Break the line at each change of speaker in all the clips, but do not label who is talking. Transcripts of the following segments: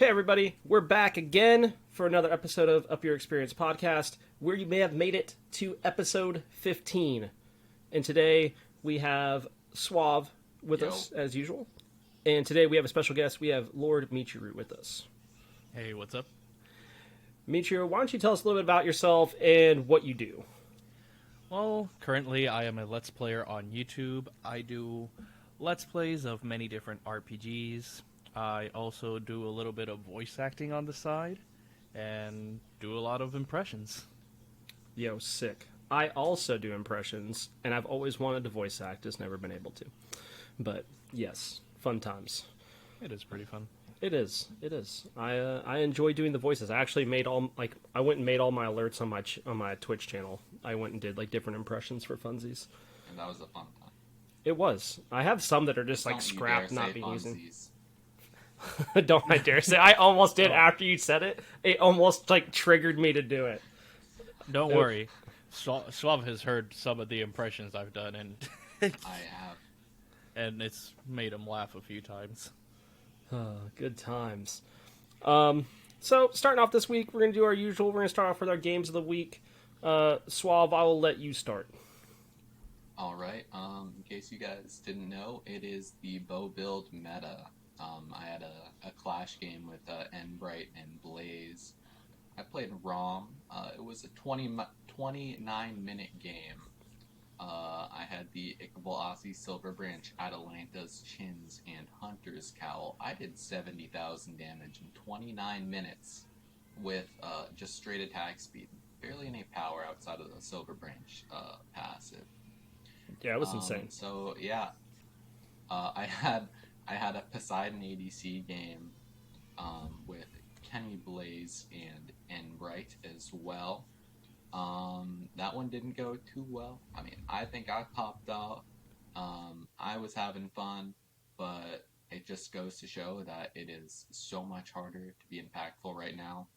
Hey everybody, we're back again for another episode of Up Your Experience podcast, where you may have made it to episode 15. And today we have Suave with us, as usual. And today we have a special guest. We have LordMichiru with us.
Hey, what's up?
Michiru, why don't you tell us a little bit about yourself and what you do?
Well, currently I am a Let's Player on YouTube. I do Let's Plays of many different RPGs. I also do a little bit of voice acting on the side, and do a lot of impressions.
Yo, sick. I also do impressions, and I've always wanted to voice act, just never been able to. But, yes, fun times.
It is pretty fun.
It is. I enjoy doing the voices. I actually I went and made all my alerts on my Twitch channel. I went and did, different impressions for funsies.
And that was a fun time.
It was. I have some that are just, scrapped, not being used. Don't I dare say. I almost did after you said it. It almost, triggered me to do it.
Don't worry. Suave has heard some of the impressions I've done, and
I have.
And it's made him laugh a few times.
Good times. So, starting off this week, we're going to do our usual. We're going to start off with our games of the week. Suave, I will let you start.
Alright, in case you guys didn't know, it is the bow build meta. I had a clash game with Bright and Blaze. I played ROM. It was a 29-minute game. I had the Iqbal Aussie Silver Branch, Atalanta's Chins, and Hunter's Cowl. I did 70,000 damage in 29 minutes with just straight attack speed. Barely any power outside of the Silver Branch passive.
Yeah, it was insane.
So, yeah. I had a Poseidon ADC game with Kenny Blaze and Bright as well. That one didn't go too well. I mean, I think I popped off. I was having fun, but it just goes to show that it is so much harder to be impactful right now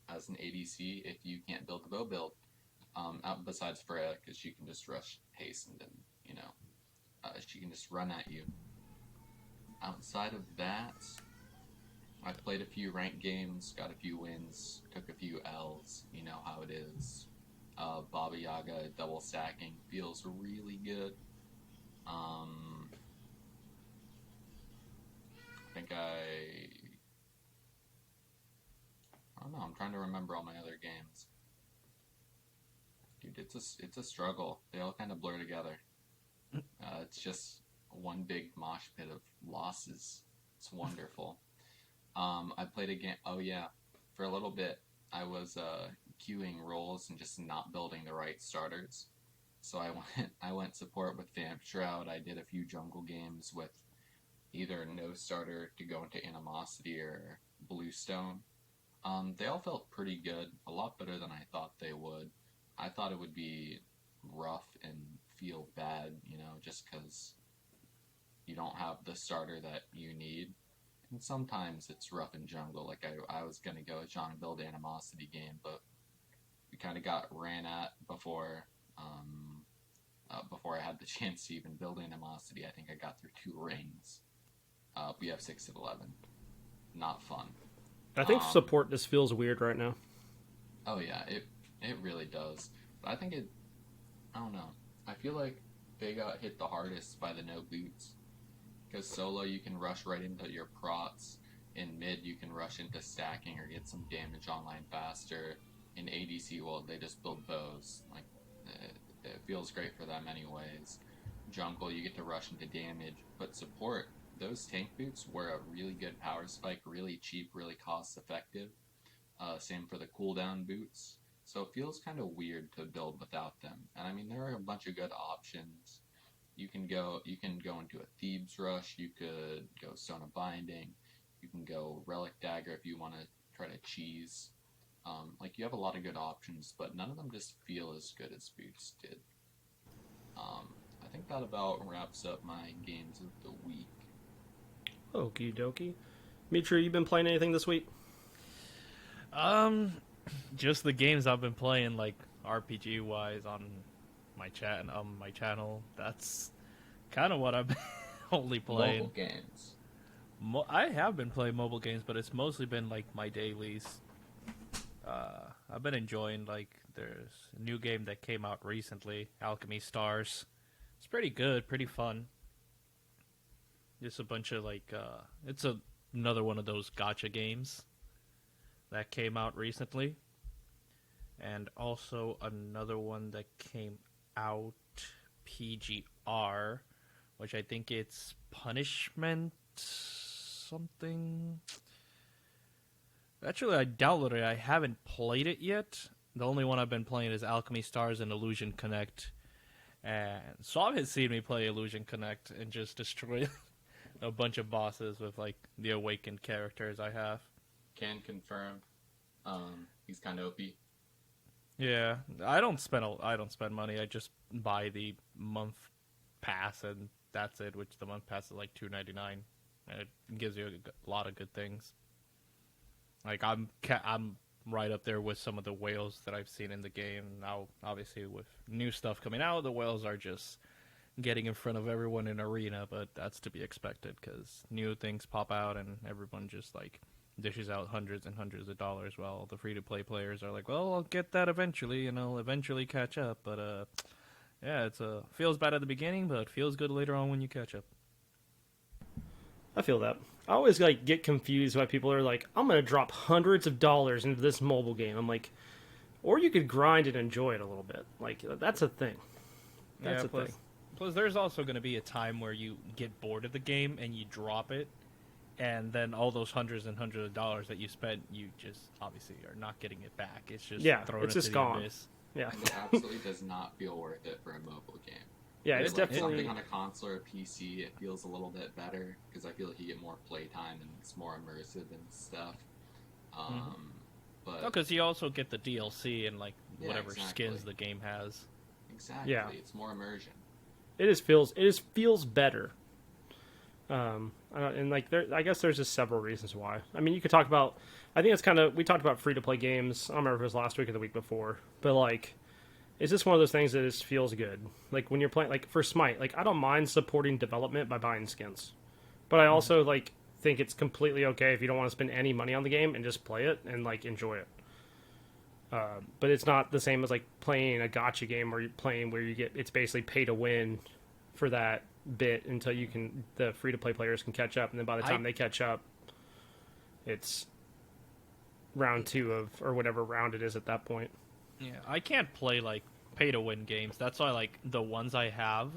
as an ADC if you can't build the bow build. Besides Freya, because she can just rush hastened and, she can just run at you. Outside of that, I played a few ranked games, got a few wins, took a few L's. You know how it is. Baba Yaga double stacking feels really good. I don't know. I'm trying to remember all my other games. Dude, it's a struggle. They all kind of blur together. It's just one big mosh pit of losses. It's wonderful. I played a game. Oh yeah, for a little bit, I was queuing roles and just not building the right starters. So I went support with Vamp Shroud. I did a few jungle games with either no starter to go into Animosity or Bluestone. They all felt pretty good, a lot better than I thought they would. I thought it would be rough and feel bad, just because you don't have the starter that you need. And sometimes it's rough in jungle. I was going to go a John build Animosity game, but we kind of got ran at before I had the chance to even build Animosity. I think I got through 2 rings. We have 6 of 11. Not fun.
I think support just feels weird right now.
Oh yeah, it really does. But I don't know. I feel like they got hit the hardest by the no boots. Because solo you can rush right into your prots. In mid you can rush into stacking or get some damage online faster. In ADC, well, they just build bows. It feels great for them anyways. Jungle, you get to rush into damage. But support, those tank boots were a really good power spike, really cheap, really cost effective. Same for the cooldown boots. So it feels kind of weird to build without them. And I mean, there are a bunch of good options. You can go into a Thebes Rush, you could go Stone of Binding, you can go Relic Dagger if you want to try to cheese. You have a lot of good options, but none of them just feel as good as Boots did. I think that about wraps up my games of the week.
Okie dokie. Michiru, you been playing anything this week?
Just the games I've been playing, RPG wise, on my channel. That's kind of what I've been only playing.
Mobile games.
I have been playing mobile games, but it's mostly been like my dailies. I've been enjoying, like, there's a new game that came out recently, Alchemy Stars. It's pretty good, pretty fun. Just a bunch of, like, another one of those gacha games that came out recently. And also another one that came out, PGR, which I think it's Punishment something. Actually, I downloaded it. I haven't played it yet. The only one I've been playing is Alchemy Stars and Illusion Connect. And Suave has seen me play Illusion Connect and just destroy a bunch of bosses with, like, the awakened characters I have.
Can confirm. He's kind of OP.
Yeah, I don't spend money. I just buy the month pass and that's it. Which the month pass is like $2.99. And it gives you a lot of good things. Like I'm right up there with some of the whales that I've seen in the game. Now, obviously, with new stuff coming out, the whales are just getting in front of everyone in arena, but that's to be expected because new things pop out and everyone just like dishes out hundreds and hundreds of dollars while the free-to-play players are like, well, I'll get that eventually and I'll eventually catch up. But yeah, it's feels bad at the beginning, but feels good later on when you catch up.
I feel that. I always like get confused why people are like, I'm going to drop hundreds of dollars into this mobile game. I'm like, or you could grind and enjoy it a little bit. Like, that's a thing. That's a thing.
Plus, there's also going to be a time where you get bored of the game and you drop it, and then all those hundreds and hundreds of dollars that you spent, you just obviously are not getting it back. It's just thrown
it's
into
just
the
gone.
abyss.
Yeah,
And it absolutely does not feel worth it for a mobile game.
Yeah, it's
like
definitely
something on a console or a PC. It feels a little bit better because I feel like you get more playtime and it's more immersive and stuff. But
because you also get the DLC and like
Yeah,
whatever
exactly.
skins the game has.
exactly,
Yeah.
it's more immersion.
it just feels better. And like I guess there's just several reasons why. I mean, you could talk about. I think it's kind of we talked about free to play games. I don't remember if it was last week or the week before, but like. It's just one of those things that just feels good. Like when you're playing, like for Smite, like I don't mind supporting development by buying skins, but I also like think it's completely okay if you don't want to spend any money on the game and just play it and like enjoy it. But it's not the same as like playing a gacha game where you're playing where you get it's basically pay to win for that bit until you can the free to play players can catch up, and then by the time they catch up, it's round 2 of or whatever round it is at that point.
Yeah, I can't play like pay-to-win games. That's why like the ones I have,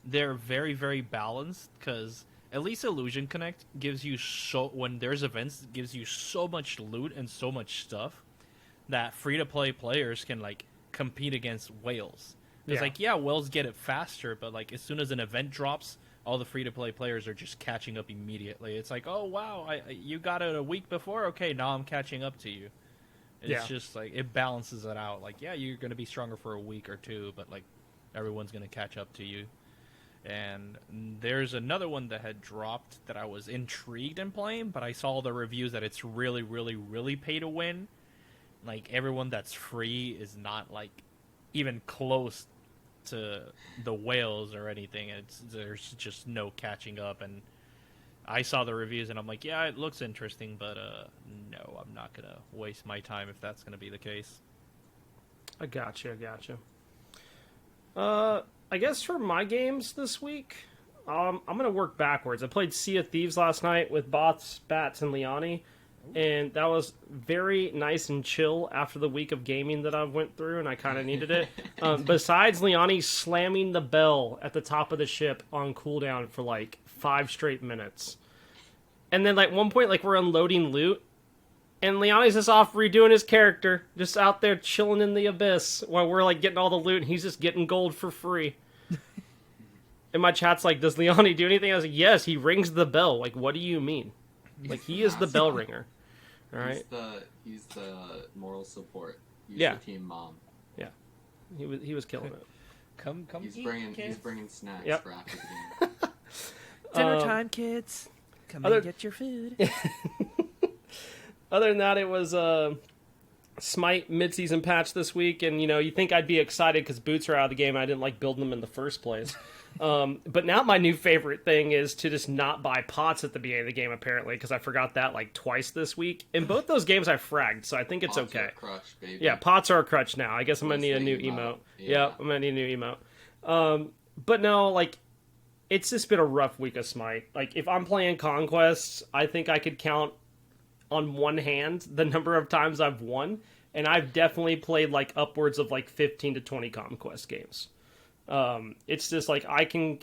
they're very, very balanced because at least Illusion Connect gives you when there's events, it gives you so much loot and so much stuff that free-to-play players can like compete against whales. It's like, whales get it faster, but like as soon as an event drops, all the free-to-play players are just catching up immediately. It's like, oh wow, you got it a week before? Okay, now I'm catching up to you. It's just like it balances it out. Like, yeah, you're going to be stronger for a week or two, but like everyone's going to catch up to you. And there's another one that had dropped that I was intrigued in playing, but I saw the reviews that it's really, really, really pay to win. Like everyone that's free is not like even close to the whales or anything. There's just no catching up, and I saw the reviews and I'm like, yeah, it looks interesting, but no, I'm not gonna waste my time if that's gonna be the case.
I gotcha. I guess for my games this week, I'm gonna work backwards. I played Sea of Thieves last night with Bats, and Liani, and that was very nice and chill after the week of gaming that I went through, and I kind of needed it. Besides Liani slamming the bell at the top of the ship on cooldown for like 5 straight minutes. And then like one point like we're unloading loot and Liani's just off redoing his character, just out there chilling in the abyss while we're like getting all the loot and he's just getting gold for free. And my chat's like, does Liani do anything? I was like, yes, he rings the bell. Like, what do you mean? Like, he is the bell ringer. All right.
He's the moral support. He's
Yeah.
the team mom.
Yeah. He was killing it.
Come
He's
eat,
bringing
kids.
snacks
Yep.
for after the game.
Dinner time, kids. Come and get your food.
Other than that, it was Smite mid-season patch this week, and you think I'd be excited because boots are out of the game. I didn't like building them in the first place. But now my new favorite thing is to just not buy pots at the beginning of the game, apparently, because I forgot that like twice this week. In both those games, I fragged, so I think it's
Pots
okay.
are a crutch, baby.
Yeah, pots are a crutch now. I guess I'm gonna need a new
Where's the
emote.
Yeah.
I'm gonna need a new emote. But no, like, it's just been a rough week of Smite. Like, if I'm playing Conquests, I think I could count on one hand the number of times I've won, and I've definitely played like upwards of like 15 to 20 Conquest games. It's just like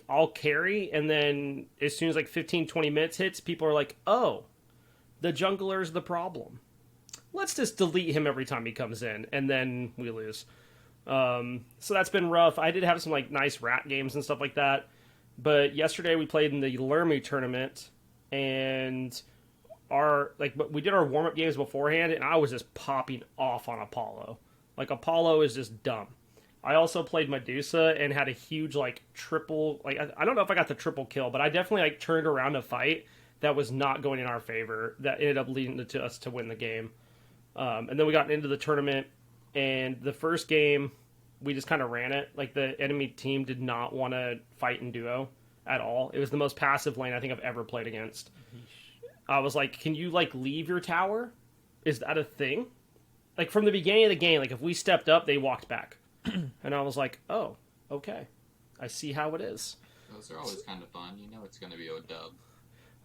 I'll carry, and then as soon as like 15-20 minutes hits, people are like, oh, the jungler's the problem, let's just delete him every time he comes in, and then we lose. So that's been rough. I did have some like nice rat games and stuff like that, but yesterday we played in the LordMichiru tournament, and we did our warm-up games beforehand, and I was just popping off on Apollo. Like, Apollo is just dumb. I also played Medusa and had a huge, like, triple... Like, I don't know if I got the triple kill, but I definitely, like, turned around a fight that was not going in our favor that ended up leading to us to win the game. And then we got into the tournament, and the first game, we just kind of ran it. Like, the enemy team did not want to fight in duo at all. It was the most passive lane I think I've ever played against. I was like, can you, like, leave your tower? Is that a thing? Like, from the beginning of the game, like, if we stepped up, they walked back. And I was like, oh, okay. I see how it is.
Those are always kind of fun. You know it's going to be a dub.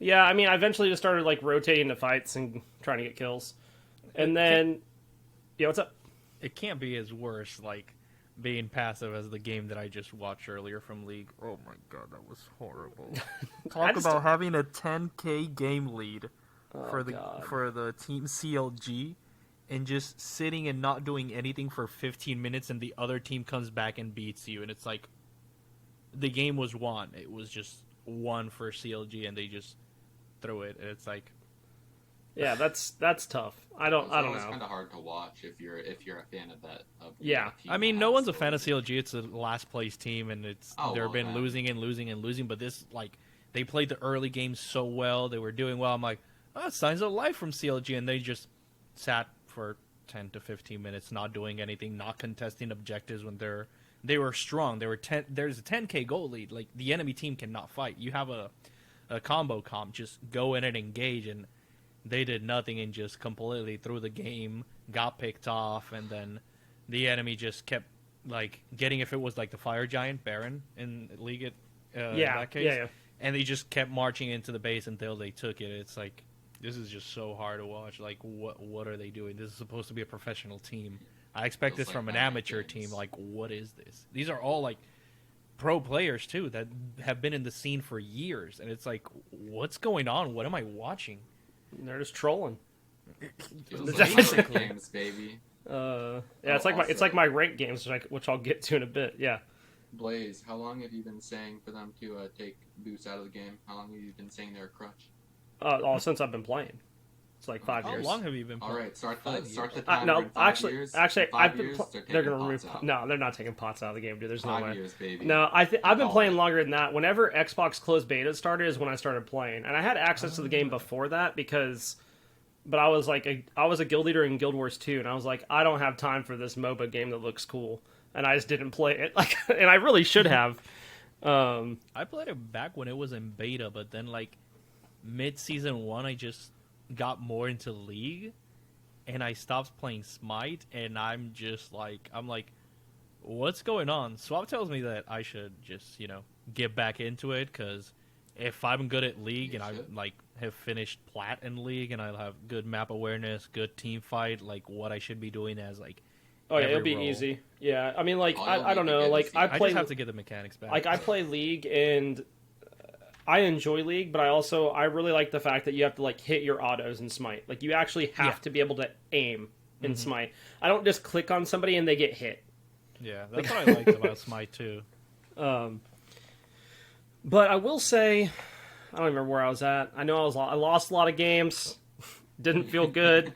Yeah, I mean, I eventually just started, like, rotating the fights and trying to get kills. And then... Yeah, what's up?
It can't be as worse, like, being passive as the game that I just watched earlier from League. Oh my god, that was horrible. Talk about having a 10k game lead for the team CLG and just sitting and not doing anything for 15 minutes, and the other team comes back and beats you, and it's like the game was won. It was just won for CLG, and they just threw it. And it's like,
yeah, that's tough. I don't know.
It's kind of hard to watch if you're a fan of that.
Yeah,
I mean, no one's a fan of CLG. It's a last place team, and they've been
man.
losing and losing and losing. But this, like, they played the early games so well. They were doing well. I'm like, oh, signs of life from CLG, and they just sat for 10 to 15 minutes, not doing anything, not contesting objectives when they were strong. They were there's a 10k goal lead. Like, the enemy team cannot fight. You have a combo comp, just go in and engage, and they did nothing and just completely threw the game, got picked off, and then the enemy just kept, like, getting, if it was like the Fire Giant Baron in League in that case.
Yeah.
And they just kept marching into the base until they took it. It's like, this is just so hard to watch. Like, what are they doing? This is supposed to be a professional team. I expect
Feels
this from
like
an
Madden
amateur
games.
team. Like, what is this? These are all, like, pro players, too, that have been in the scene for years. And it's like, what's going on? What am I watching?
They're just trolling.
Feels like Madden games, baby.
Yeah, it's like my ranked games, which I'll get to in a bit. Yeah.
Blaze, how long have you been saying for them to take boots out of the game? How long have you been saying they're a crutch?
Since I've been playing. It's like 5 years.
How long have you been playing?
All right, start the
No,
timer in 5
actually,
years.
I've been.
Years,
They're gonna remove.
pots out.
No, they're not taking pots out of the game, dude. There's no
5
way.
years, baby.
No, I've been
Call
playing
it.
longer than that. Whenever Xbox closed beta started is when I started playing, and I had access to the game before that but I was like, I was a guild leader in Guild Wars 2, and I was like, I don't have time for this MOBA game that looks cool, and I just didn't play it. Like, and I really should have.
I played it back when it was in beta, but then, like, mid-season 1, I just got more into League, and I stopped playing Smite, and I'm like, what's going on? Suave tells me that I should just, get back into it, because if I'm good at League and I, like, have finished Plat in League, and I'll have good map awareness, good team fight, like, what I should be doing as, like,
Oh yeah,
every
it'll be
role.
easy. Yeah, I mean, like,
Oh,
I don't know, like, I
I
play.
just have to get the mechanics back.
Like, I play League, and I enjoy League, but I really like the fact that you have to, like, hit your autos in Smite. Like, you actually have to be able to aim in Smite. I don't just click on somebody and they get hit.
Yeah, that's what I liked about Smite too.
But I will say, I don't remember where I was at. I know I lost a lot of games. Didn't feel good.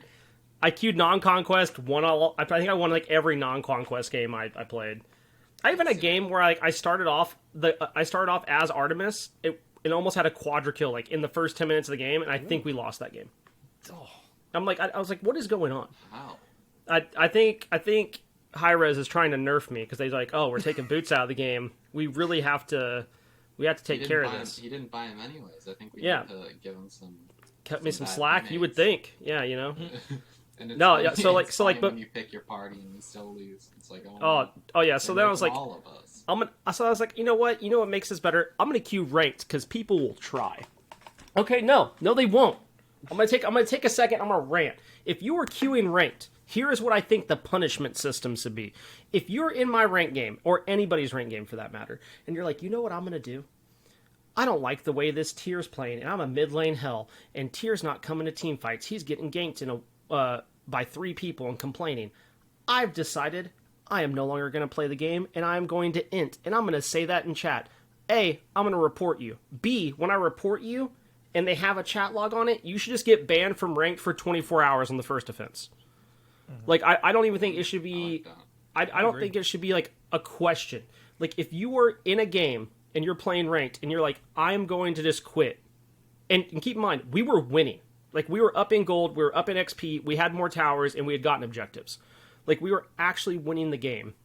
I queued non-conquest. I think I won like every non-conquest game I played. I even had a game where I started off as Artemis. It almost had a quadra kill like in the first 10 minutes of the game, and I think we lost that game.
Oh.
I'm like, I was like, what is going on?
Wow.
I think Hi-Rez is trying to nerf me because they're like, oh, we're taking boots out of the game. We really have to We have to take care of this.
He didn't buy him anyways. I think we
Yeah.
need to give him some.
Cut me some
bad
slack.
teammates.
You would think, yeah, you know.
And it's
No,
funny-
yeah, so, like-
it's
so, like,
funny
but-
when you pick your party and you still lose. It's like,
Oh yeah. So
they're
then I was like,
making all of us.
so I was like, you know what? You know what makes this better? I'm gonna queue ranked because people will try. Okay, no, they won't. I'm gonna take a second. I'm gonna rant. If you were queuing ranked, here is what I think the punishment system should be. If you're in my rank game or anybody's rank game for that matter, and you're like, you know what I'm gonna do? I don't like the way this Tier's playing, and I'm a mid lane hell, and Tier's not coming to team fights. He's getting ganked by 3 people and complaining. I've decided I am no longer going to play the game, and I'm going to int, and I'm going to say that in chat. A, I'm going to report you. B, when I report you, and they have a chat log on it, you should just get banned from ranked for 24 hours on the first offense. Mm-hmm. Like, I don't even think it should be... I don't think it should be, like, a question. Like, if you were in a game, and you're playing ranked, and you're like, I'm going to just quit. And keep in mind, we were winning. Like, we were up in gold, we were up in XP, we had more towers, and we had gotten objectives. Like, we were actually winning the game.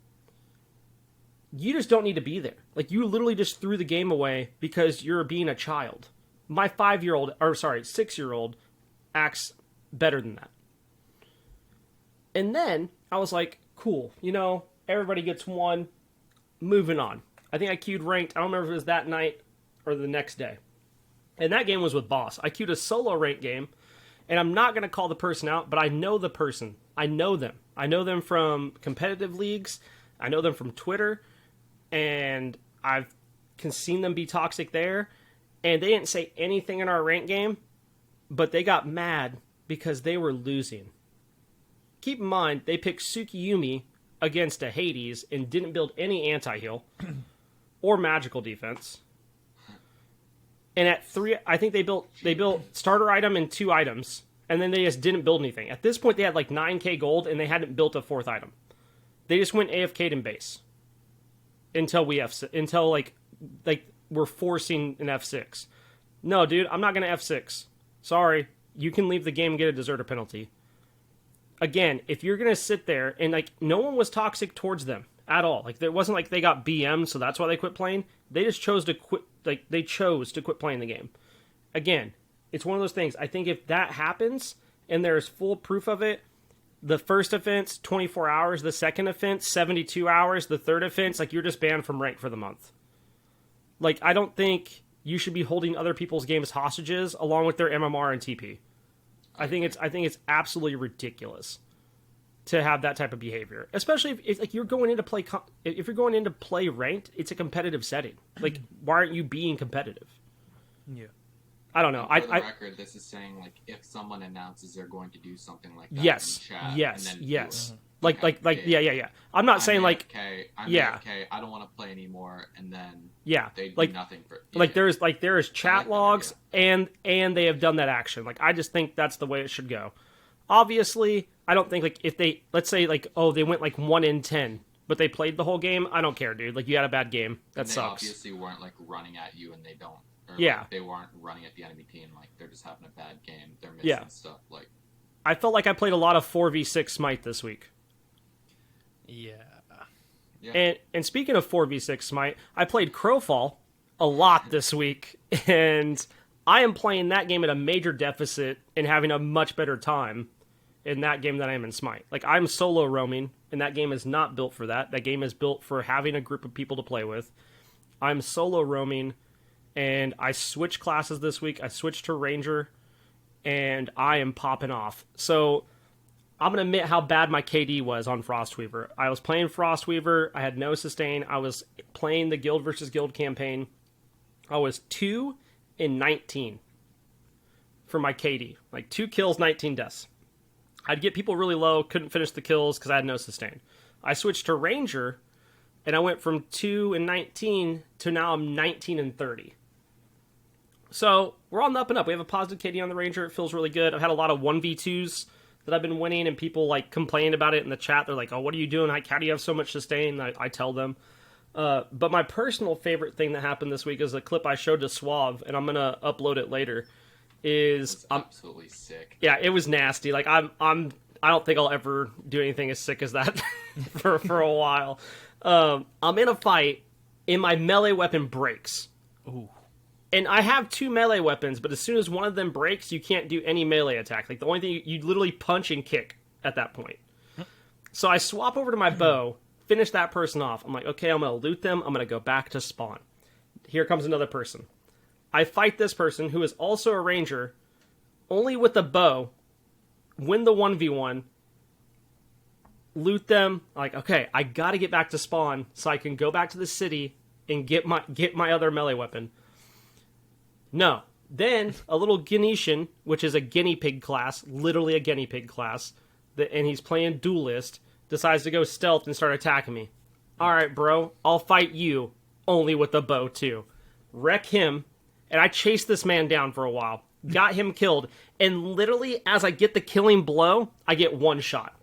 You just don't need to be there. Like, you literally just threw the game away because you're being a child. My 6-year-old acts better than that. And then, I was like, cool, you know, everybody gets one, moving on. I think I queued ranked, I don't remember if it was that night or the next day. And that game was with Boss. I queued a solo rank game, and I'm not going to call the person out, but I know the person. I know them. I know them from competitive leagues. I know them from Twitter, and I've seen them be toxic there. And they didn't say anything in our rank game, but they got mad because they were losing. Keep in mind, they picked Tsukiyumi against a Hades and didn't build any anti-heal or magical defense. And at 3, I think they built starter item and 2 items, and then they just didn't build anything. At this point, they had like 9k gold, and they hadn't built a 4th item. They just went AFK'd in base until we're forcing an F6. No, dude, I'm not gonna F6. Sorry, you can leave the game and get a deserter penalty. Again, if you're gonna sit there and like no one was toxic towards them at all, like it wasn't like they got BM'd, so that's why they quit playing. They just chose to quit. Like, they chose to quit playing the game. Again, it's one of those things. I think if that happens, and there's full proof of it, the first offense, 24 hours. The second offense, 72 hours. The third offense, like, you're just banned from rank for the month. Like, I don't think you should be holding other people's games hostages along with their MMR and TP. I think it's absolutely ridiculous to have that type of behavior, especially if like you're going into play. If you're going into play ranked, it's a competitive setting. Like, why aren't you being competitive?
Yeah,
I don't know. For the record, this is saying like if someone announces they're going to do something like that
yes,
in chat,
yes,
and then
yes.
Okay,
Yeah. I'm not saying like
AFK, I don't want to play anymore, and then they do nothing for
there is chat logs and they have done that action. Like, I just think that's the way it should go. Obviously, I don't think like if they, let's say like, oh, they went like 1 in 10, but they played the whole game. I don't care, dude. Like, you had a bad game. That sucks.
They obviously weren't like running at you, and they don't. Or,
yeah,
like, they weren't running at the enemy team. Like, they're just having a bad game. They're missing stuff. Like, I
felt like I played a lot of 4v6 Smite this week.
Yeah.
And speaking of 4v6 Smite, I played Crowfall a lot this week, and I am playing that game at a major deficit and having a much better time in that game than I am in Smite. Like, I'm solo roaming, and that game is not built for that. That game is built for having a group of people to play with. I'm solo roaming, and I switched classes this week. I switched to Ranger, and I am popping off. So I'm going to admit how bad my KD was on Frostweaver. I was playing Frostweaver. I had no sustain. I was playing the Guild versus Guild campaign. I was 2 in 19 for my KD. Like, 2 kills, 19 deaths. I'd get people really low, couldn't finish the kills because I had no sustain. I switched to Ranger, and I went from 2 in 19 to now I'm 19 in 30. So we're on the up and up. We have a positive KD on the Ranger. It feels really good. I've had a lot of 1v2s that I've been winning, and people like complained about it in the chat. They're like, oh, what are you doing? How do you have so much sustain? I tell them. But my personal favorite thing that happened this week is a clip I showed to Suave, and I'm going to upload it later. It's
absolutely sick.
Yeah, it was nasty. Like, I don't think I'll ever do anything as sick as that for a while. I'm in a fight, and my melee weapon breaks.
Ooh.
And I have 2 melee weapons, but as soon as one of them breaks, you can't do any melee attack. Like, the only thing, you literally punch and kick at that point. So I swap over to my bow, finish that person off. I'm like, okay, I'm going to loot them. I'm going to go back to spawn. Here comes another person. I fight this person, who is also a ranger, only with a bow, win the 1v1, loot them. Like, okay, I got to get back to spawn so I can go back to the city and get my other melee weapon. No. Then, a little Ganeshan, which is a guinea pig class, literally a guinea pig class, and he's playing duelist, decides to go stealth and start attacking me. Alright, bro, I'll fight you, only with a bow, too. Wreck him, and I chased this man down for a while, got him killed, and literally, as I get the killing blow, I get 1 shot.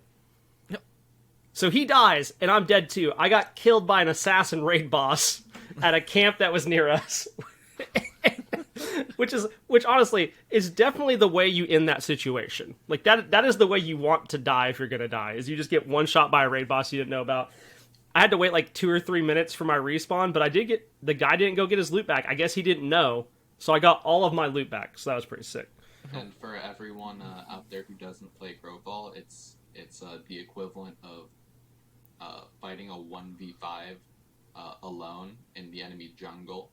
Yep.
So he dies, and I'm dead, too. I got killed by an assassin raid boss at a camp that was near us. Which honestly is definitely the way you end that situation. Like, that is the way you want to die if you're gonna die, is you just get 1 shot by a raid boss you didn't know about. I had to wait like 2 or 3 minutes for my respawn, but the guy didn't go get his loot back. I guess he didn't know, so I got all of my loot back, so that was pretty sick.
And for everyone out there who doesn't play Crowfall, it's the equivalent of fighting a 1v5 alone in the enemy jungle,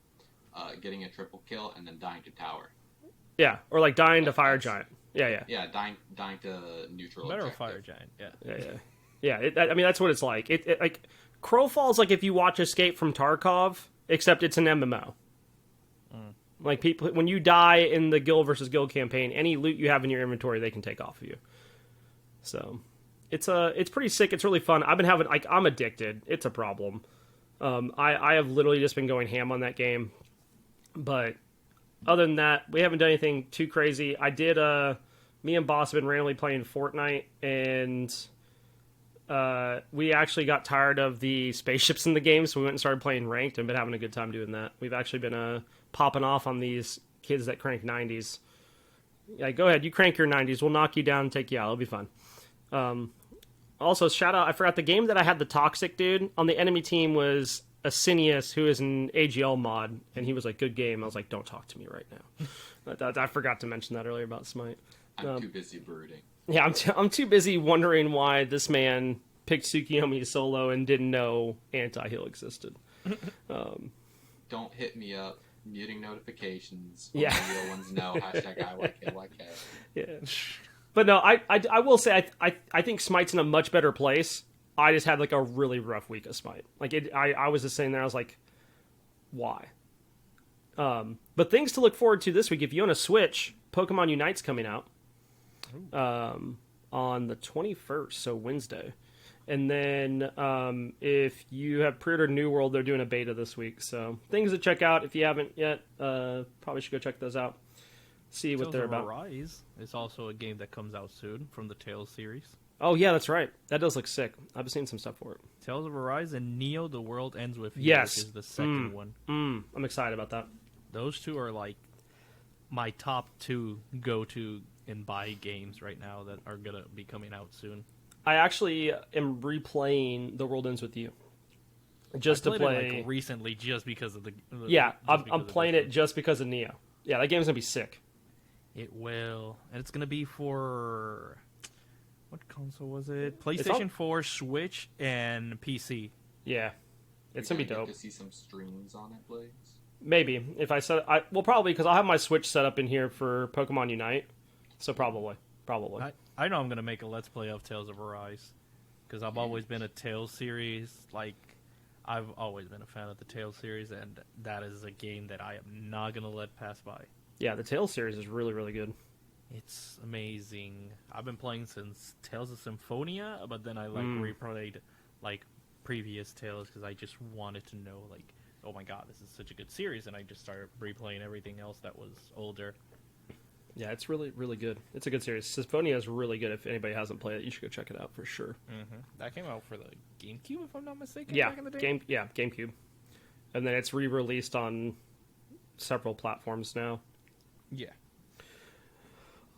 getting a triple kill, and then dying to tower.
Yeah, or like dying to fire giant. Yeah.
Yeah, dying to neutral
Better
objective.
fire giant, yeah.
Yeah. I mean, that's what it's like. It like Crowfall's like if you watch Escape from Tarkov, except it's an MMO. Like, people, when you die in the guild versus guild campaign, any loot you have in your inventory, they can take off of you. So, it's pretty sick. It's really fun. I've been having, like, I'm addicted. It's a problem. I have literally just been going ham on that game. But other than that, we haven't done anything too crazy. I did, me and Boss have been randomly playing Fortnite, and we actually got tired of the spaceships in the game, so we went and started playing ranked and been having a good time doing that. We've actually been popping off on these kids that crank 90s. Yeah, go ahead, you crank your 90s. We'll knock you down and take you out. It'll be fun. Also, shout out, I forgot the game that I had the Toxic dude on the enemy team was Asinius, who is an AGL mod, and he was like, good game. I was like, don't talk to me right now. I forgot to mention that earlier about Smite.
I'm too busy brooding.
Yeah, I'm too busy wondering why this man picked Tsukiyomi solo and didn't know anti-heal existed.
Don't hit me up. Muting notifications.
Yeah.
The real ones know. #IYKYK.
Yeah. But no, I will say I think Smite's in a much better place. I just had like a really rough week of Smite. Like, I was just sitting there, I was like, why? But things to look forward to this week. If you own a Switch, Pokemon Unite's coming out on the 21st, so Wednesday. And then if you have pre-ordered New World, they're doing a beta this week. So things to check out if you haven't yet. Probably should go check those out. See what they're about.
Arise is also a game that comes out soon from the Tales series.
Oh, yeah, that's right. That does look sick. I've seen some stuff for it.
Tales of Arise and Neo, The World Ends With You,
Yes.
which is the second one.
I'm excited about that.
Those two are like my top 2 go-to and buy games right now that are going to be coming out soon.
I actually am replaying The World Ends With You. Just to play.
It, like, recently, just because of the.
Yeah, I'm playing it just because of Neo. Yeah, that game's gonna be sick.
It will, and it's gonna be for what console was it? PlayStation 4, Switch, and PC.
Yeah, it's gonna be dope.
Get to see some streams on it, Blaze.
Maybe if well, probably because I'll have my Switch set up in here for Pokemon Unite. So probably.
I know I'm gonna make a Let's Play of Tales of Arise because I've always been a Tales series. Like, I've always been a fan of the Tales series, and that is a game that I am not gonna let pass by. Yeah,
the Tales series is really, really good.
It's amazing. I've been playing since Tales of Symphonia, but then I replayed like previous Tales because I just wanted to know, like, oh my god, this is such a good series, and I just started replaying everything else that was older.
Yeah, it's really, really good. It's a good series. Symphonia is really good. If anybody hasn't played it, you should go check it out for sure.
Mm-hmm. That came out for the GameCube, if I'm not mistaken.
Yeah,
back in the day?
GameCube, and then it's re-released on several platforms now.
Yeah.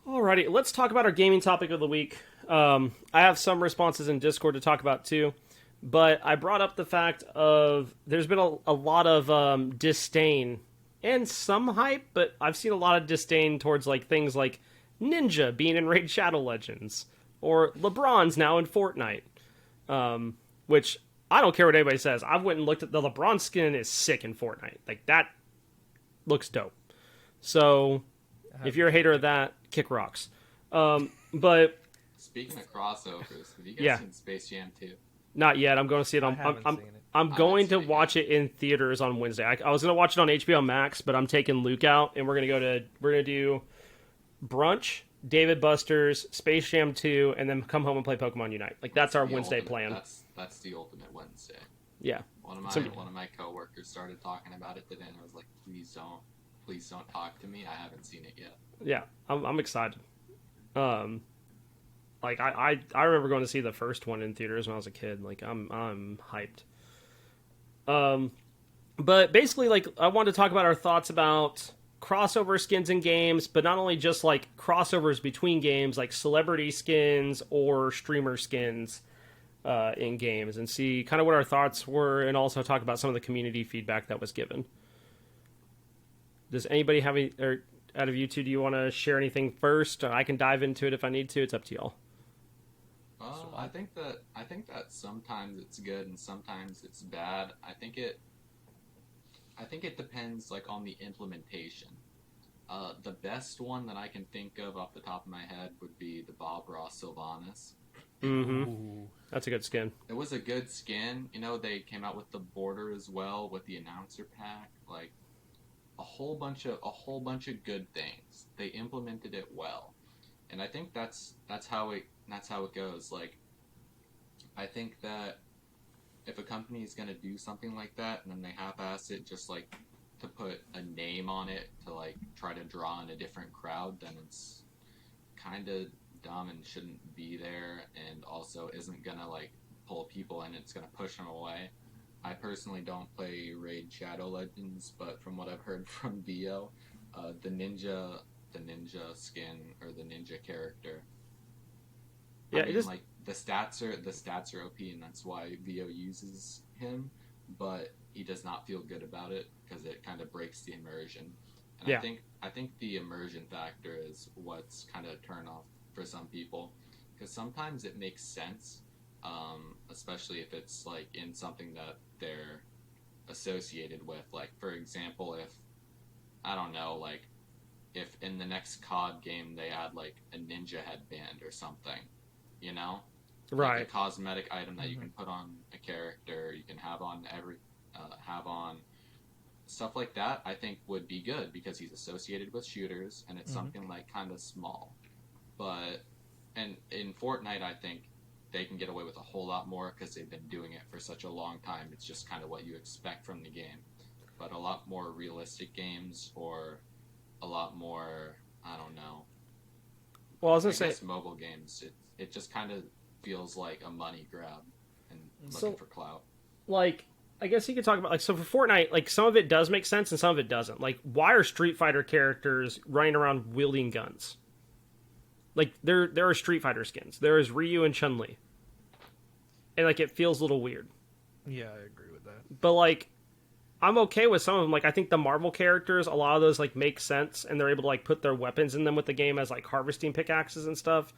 Alrighty, let's talk about our gaming topic of the week. I have some responses in Discord to talk about too, but I brought up the fact of there's been a lot of disdain and some hype, but I've seen a lot of disdain towards like things like Ninja being in Raid Shadow Legends, or LeBron's now in Fortnite, which I don't care what anybody says. I went and looked at the LeBron skin is sick in Fortnite. Like, that looks dope. So, if you're a hater of that, kick rocks. But
Speaking of crossovers, have you guys seen Space Jam 2?
not yet. I'm going to see it on. I'm going to watch it in theaters on Wednesday. I was going to watch it on HBO Max, but I'm taking Luke out, and we're going to do Brunch, David Buster's, Space Jam 2, and then come home and play Pokemon Unite. Like, that's our Wednesday plan.
That's the ultimate Wednesday.
Yeah.
One of my coworkers started talking about it today, and I was like, please don't talk to me. I haven't seen it yet.
Yeah, I'm excited. Like I remember going to see the first one in theaters when I was a kid. Like, I'm hyped. But basically, like, I wanted to talk about our thoughts about crossover skins in games, but not only just like crossovers between games, like celebrity skins or streamer skins in games, and see kind of what our thoughts were, and also talk about some of the community feedback that was given. Does anybody have any, or out of you two, do you want to share anything first? I can dive into it if I need to. It's up to y'all.
I think that sometimes it's good and sometimes it's bad. I think it depends, like, on the implementation. The best one that I can think of off the top of my head would be the Bob Ross Sylvanas.
Mm-hmm. That's a good skin.
It was a good skin. You know, they came out with the border as well, with the announcer pack, like a whole bunch of good things. They implemented it well, and I think that's how it goes. Like, I think that if a company is going to do something like that and then they half-ass it just, like, to put a name on it to, like, try to draw in a different crowd, then it's kind of dumb and shouldn't be there, and also isn't going to, like, pull people in. It's going to push them away. I personally don't play Raid Shadow Legends, but from what I've heard from VO, the ninja skin, or the ninja character,
yeah,
I mean, like, the stats are OP, and that's why VO uses him, but he does not feel good about it because it kind of breaks the immersion. And
yeah.
I think the immersion factor is what's kind of turn off for some people, because sometimes it makes sense, especially if it's, like, in something that they're associated with. Like, for example, if, I don't know, like, if in the next COD game they add, like, a ninja headband or something, you know?
Right.
Like a cosmetic item that you can put on a character, you can have on stuff like that, I think would be good, because he's associated with shooters, and it's something, like, kind of small. But, and in Fortnite, I think they can get away with a whole lot more because they've been doing it for such a long time. It's just kind of what you expect from the game. But a lot more realistic games, or a lot more, I don't know.
Well, I was going to say,
mobile games, it just kind of feels like a money grab and looking for clout.
Like, I guess you could talk about, like, so for Fortnite, like, some of it does make sense and some of it doesn't. Like, why are Street Fighter characters running around wielding guns? Like, there are Street Fighter skins. There is Ryu and Chun-Li. And, like, it feels a little weird.
Yeah, I agree with that.
But, like, I'm okay with some of them. Like, I think the Marvel characters, a lot of those, like, make sense, and they're able to, like, put their weapons in them with the game as, like, harvesting pickaxes and stuff.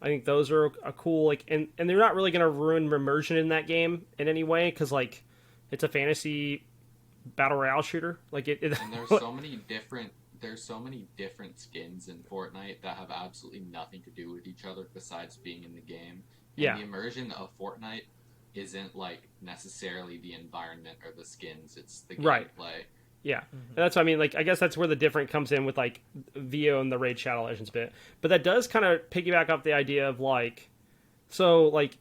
I think those are a cool, like, and they're not really going to ruin immersion in that game in any way, because, like, it's a fantasy battle royale shooter. Like, and
there's so many different skins in Fortnite that have absolutely nothing to do with each other besides being in the game. And the immersion of Fortnite isn't, like, necessarily the environment or the skins, it's the gameplay.
Yeah, and that's what I mean. Like, I guess that's where the difference comes in with, like, VO and the Raid Shadow Legends bit. But that does kind of piggyback off the idea of, like, so, like,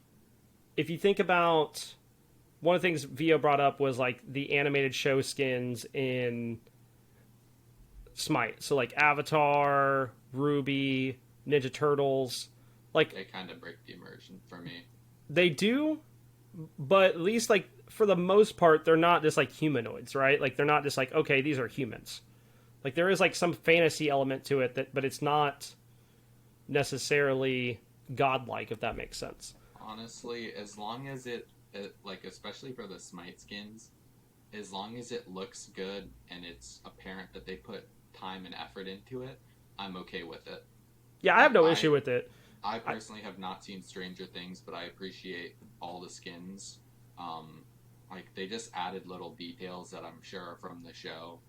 if you think about, one of the things VO brought up was, like, the animated show skins in Smite. So, like, Avatar, Ruby, Ninja Turtles, like,
they kind of break the immersion for me.
They do, but at least, like, for the most part, they're not just, like, humanoids, right? Like, they're not just like, okay, these are humans. Like, there is, like, some fantasy element to it, but it's not necessarily godlike, if that makes sense.
Honestly, as long as it, like, especially for the Smite skins, as long as it looks good and it's apparent that they put time and effort into it, I'm okay with it.
Yeah, I have no issue with it.
I personally have not seen Stranger Things, but I appreciate all the skins. Like, they just added little details that I'm sure are from the show,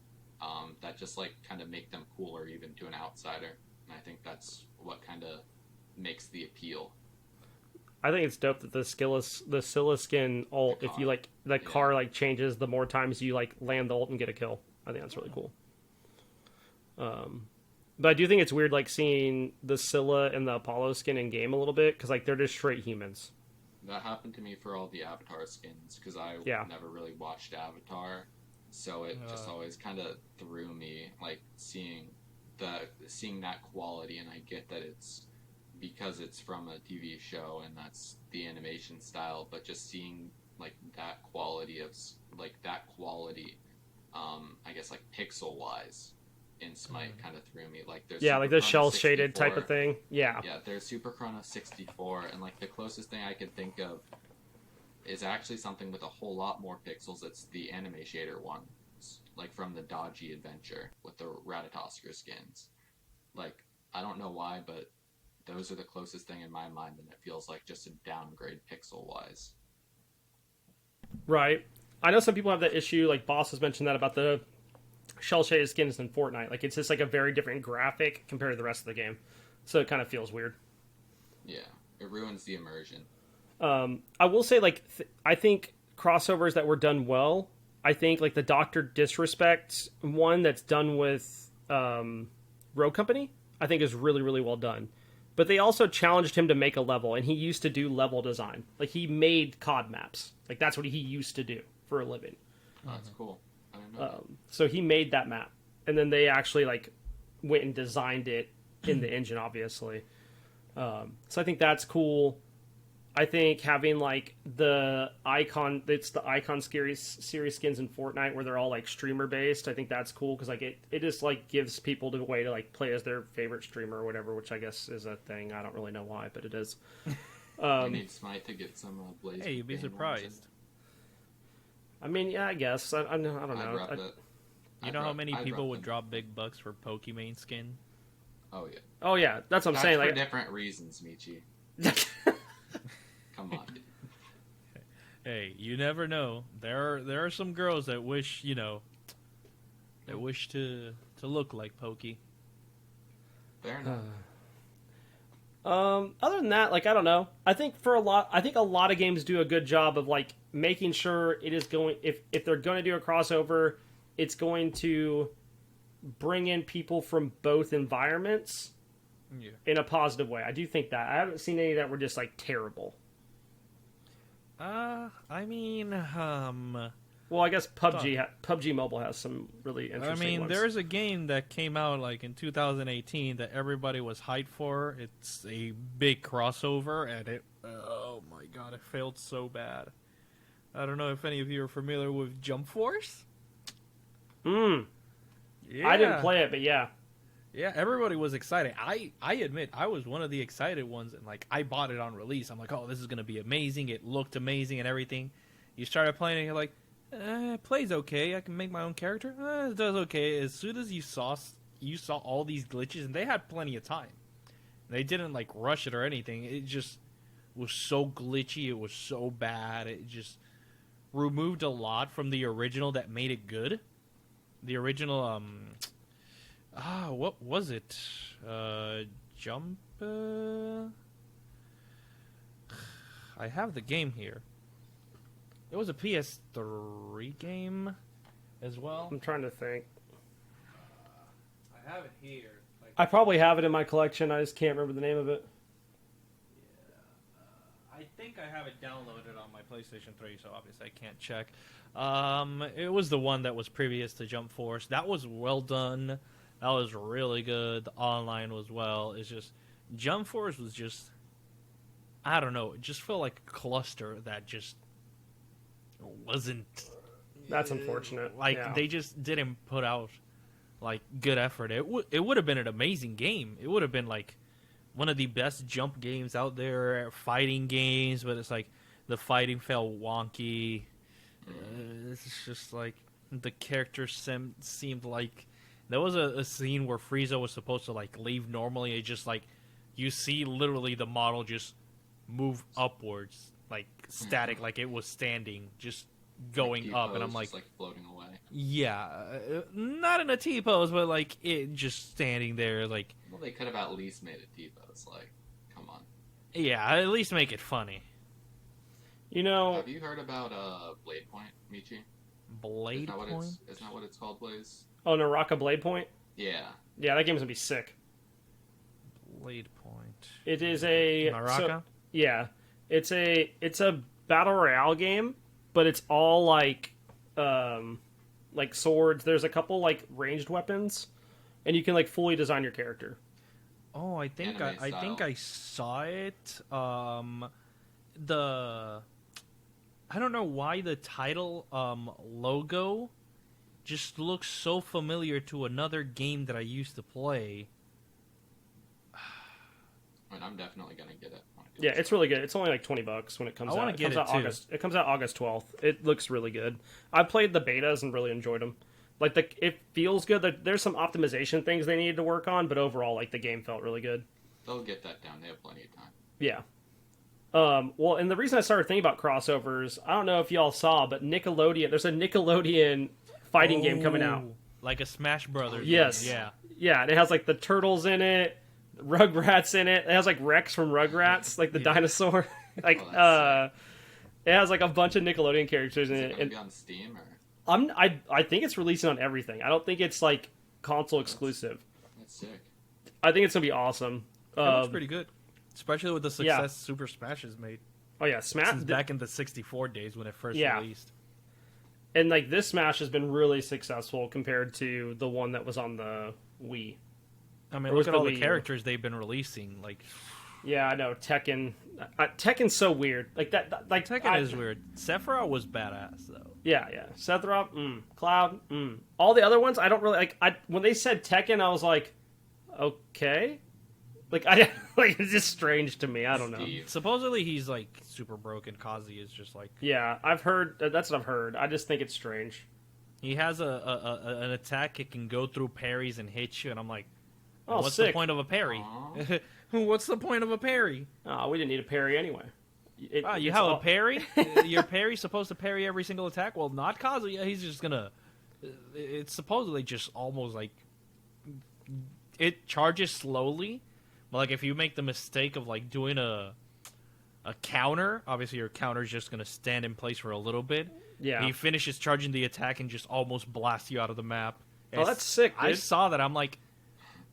that just, like, kind of make them cooler even to an outsider. And I think that's what kind of makes the appeal.
I think it's dope that the Scylla skin ult, if you, like, the car, like, changes the more times you, like, land the ult and get a kill. I think that's really cool. But I do think it's weird, like, seeing the Scylla and the Apollo skin in game a little bit, because, like, they're just straight humans.
That happened to me for all the Avatar skins, because I never really watched Avatar, so it just always kind of threw me, like, seeing that quality, and I get that it's because it's from a TV show and that's the animation style, but just seeing, like, that quality, I guess, like, pixel-wise, in Smite kind of threw me. Like, there's
like the shell shaded type of thing. Yeah,
there's Super Chrono 64, and, like, the closest thing I could think of is actually something with a whole lot more pixels. It's the anime shader one, like from the Dodgy Adventure with the Ratatoskr skins. Like, I don't know why, but those are the closest thing in my mind, and it feels like just a downgrade pixel wise.
Right. I know some people have that issue. Like, Boss has mentioned that about the shell shaded skins in Fortnite. Like, it's just like a very different graphic compared to the rest of the game, so it kind of feels weird.
Yeah, it ruins the immersion.
I will say, like, I think crossovers that were done well. I think, like, the Dr. Disrespect one that's done with Rogue Company, I think is really, really well done. But they also challenged him to make a level, and he used to do level design. Like, he made COD maps. Like, that's what he used to do for a living.
Oh, that's cool. I didn't know
so he made that map, and then they actually, like, went and designed it in the engine, obviously. So I think that's cool. I think having, like, it's the Icon series skins in Fortnite where they're all, like, streamer based. I think that's cool because, like, it just, like, gives people the way to, like, play as their favorite streamer or whatever, which I guess is a thing. I don't really know why, but it is.
You need Smite to get some BlaiseMcBaine.
Hey, you'd be surprised.
I mean, yeah, I guess. I don't know.
You know how many people would drop big bucks for Pokimane skin?
Oh, yeah.
Oh, yeah. That's what I'm saying.
For
like,
different reasons, Michi. Come on.
Hey, you never know. There are some girls that wish, to look like Pokey.
Fair enough.
Other than that, like, I don't know. I think a lot of games do a good job of, like, making sure it is going, if they're going to do a crossover, it's going to bring in people from both environments in a positive way. I do think that. I haven't seen any that were just, like, terrible.
I mean,
well, I guess PUBG Mobile has some really interesting ones.
There's a game that came out, like, in 2018 that everybody was hyped for. It's a big crossover, and oh my god, it failed so bad. I don't know if any of you are familiar with Jump Force?
Yeah. I didn't play it, but yeah.
Yeah, everybody was excited. I admit, I was one of the excited ones, and, like, I bought it on release. I'm like, oh, this is going to be amazing. It looked amazing and everything. You started playing and you're like, it plays okay. I can make my own character. It does okay. As soon as you saw all these glitches, and they had plenty of time. They didn't, like, rush it or anything. It just was so glitchy. It was so bad. It just removed a lot from the original that made it good. The original, what was it? Jump? I have the game here. It was a PS3 game as well.
I'm trying to think.
I have it here.
I probably have it in my collection. I just can't remember the name of it.
Yeah, I think I have it downloaded on my PlayStation 3, so obviously I can't check. It was the one that was previous to Jump Force. That was well done. That was really good. The online was well. It's just Jump Force was just, I don't know. It just felt like a cluster that just wasn't.
That's unfortunate.
They just didn't put out, like, good effort. It would have been an amazing game. It would have been, like, one of the best jump games out there, fighting games. But it's like the fighting felt wonky. It's just like the character seemed like there was a scene where Frieza was supposed to like leave normally. It just like you see literally the model just move upwards, like static, like it was standing, just going
Like
up, and
T-pose,
I'm like,
just, like floating away.
yeah, not in a T-pose, but like it just standing there, like.
Well, they could have at least made a T-pose. Like, come on.
Yeah, at least make it funny.
You know,
Have you heard about Blade Point, Michi?
Blade Point?
Isn't that what it's called, Blaze?
oh, Naraka Blade Point.
Yeah.
Yeah, that game's gonna be sick.
Blade Point.
It is a
Naraka?
yeah, it's a battle royale game, but it's all like swords. There's a couple like ranged weapons, and you can like fully design your character.
Oh, I think
Anime
I think
style.
I saw it. I don't know why the title logo just looks so familiar to another game that I used to play.
I mean, I'm definitely gonna get it. when I do
Yeah,
this.
it's really good. It's only like $20 when it comes
I
out.
wanna
It
get
comes
it,
out
too.
August. It comes out August 12th. It looks really good. I played the betas and really enjoyed them. Like it feels good. There's some optimization things they needed to work on, but overall, like the game felt really good.
They'll get that down. They have plenty of time.
Yeah. Well, and the reason I started thinking about crossovers, I don't know if y'all saw, but Nickelodeon. There's a Nickelodeon fighting game coming out.
Oh, like a Smash Brothers.
Yes.
Yeah.
Yeah, and it has like the turtles in it, Rugrats in it. It has like Rex from Rugrats, like the dinosaur. Like
Oh, that's
it has like a bunch of Nickelodeon characters in
Is it
it.
gonna
And
be on Steam or?
I think it's releasing on everything. I don't think it's like console exclusive.
That's sick.
I think it's gonna be awesome.
It looks pretty good. Especially with the success
yeah.
Super Smash has made.
Oh yeah, Smash.
Since back in the 64 days when it first
Yeah.
released.
And like this Smash has been really successful compared to the one that was on the Wii.
I mean,
Or was
look at all
the
the
Wii U?
characters they've been releasing. Like,
Yeah, I know Tekken. Tekken's so weird. Like that. Like
Tekken is weird. Sephiroth was badass, though.
Yeah, yeah. Sephiroth, Cloud, All the other ones, I don't really like. When they said Tekken, I was like, okay. Like like it's just strange to me. I don't know.
Steve.
Supposedly he's like super broken. Kazi is just like
Yeah, I've heard. That's what I've heard. I just think it's strange.
he has an attack. It can go through parries and hit you, and I'm like,
Oh,
what's
sick.
the point of a parry?
Aw.
What's the point of a parry?
Oh, we didn't need a parry anyway.
You
It's
have
all-
a parry? Your parry's supposed to parry every single attack? Well, not Kazuya. He's just gonna. It's supposedly just almost like it charges slowly, but like if you make the mistake of like doing a counter, obviously your counter's just gonna stand in place for a little bit.
Yeah.
He finishes charging the attack and just almost blasts you out of the map.
Oh, that's sick,
I
dude.
saw that. I'm like,